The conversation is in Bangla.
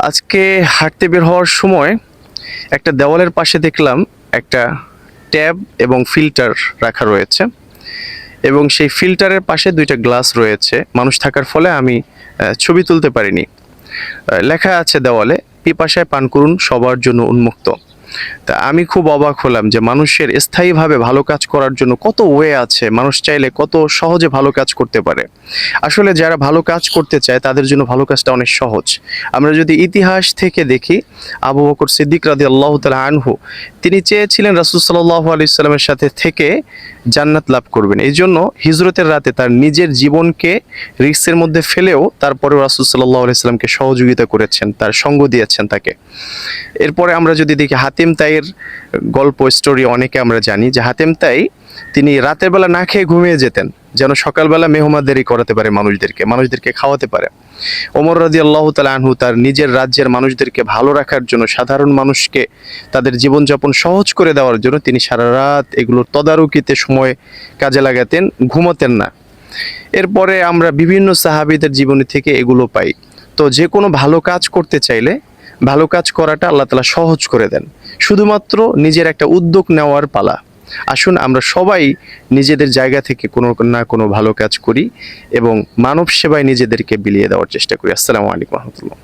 আজকে হাঁটতে বের হওয়ার সময় একটা দেওয়ালের পাশে দেখলাম একটা ট্যাব এবং ফিল্টার রাখা রয়েছে এবং সেই ফিল্টারের পাশে দুইটা গ্লাস রয়েছে। মানুষ থাকার ফলে আমি ছবি তুলতে পারিনি। লেখা আছে দেওয়ালে, পিপাসায় পান করুন, সবার জন্য উন্মুক্ত। তা আমি খুব অবাক হলাম যে মানুষের স্থায়ীভাবে ভালো কাজ করার জন্য কত ওয়ে আছে, মানুষ চাইলে কত সহজে ভালো কাজ করতে পারে। আসলে যারা ভালো কাজ করতে চায় তাদের জন্য ভালো কাজটা অনেক সহজ। আমরা যদি ইতিহাস থেকে দেখি, আবু বকর সিদ্দিক রাদিয়াল্লাহু তাআলা আনহু তিনি চেয়েছিলেন রাসূল সাল্লাল্লাহু আলাইহি সাল্লামের সাথে থেকে জান্নাত লাভ করবেন। এই জন্য হিজরতের রাতে তার নিজের জীবনকে রিস্কের মধ্যে ফেলেও তারপরেও রাসূল সাল্লাল্লাহু আলাইহি সাল্লামকে সহযোগিতা করেছেন, তার সঙ্গ দিয়েছেন তাকে। এরপরে আমরা যদি দেখি হাতিম তাইয়ের গল্প, স্টোরি অনেকে আমরা জানি যে হাতিম তাই তিনি রাতের বেলা না খেয়ে ঘুমিয়ে যেতেন যেন সকালবেলা মেহমানদারি করাতে পারে, মানুষদেরকে খাওয়াতে পারে। ওমর রাদিয়াল্লাহু তাআলা আনহু তার নিজের রাজ্যের মানুষদেরকে ভালো রাখার জন্য, সাধারণ মানুষকে তাদের জীবনযাপন সহজ করে দেওয়ার জন্য তিনি সারা রাত এগুলোর তদারকিতে সময় কাজে লাগাতেন, ঘুমাতেন না। এরপরে আমরা বিভিন্ন সাহাবীদের জীবনী থেকে এগুলো পাই। তো যে কোনো ভালো কাজ করতে চাইলে ভালো কাজ করাটা আল্লাহ তাআলা সহজ করে দেন, শুধুমাত্র নিজের একটা উদ্যোগ নেওয়ার পালা। আসুন আমরা সবাই নিজেদের জায়গা থেকে কোনো না কোনো ভালো কাজ করি এবং মানব সেবায় নিজেদেরকে বিলিয়ে দেওয়ার চেষ্টা করি। আসসালামু আলাইকুম রহমতুল্লাহ।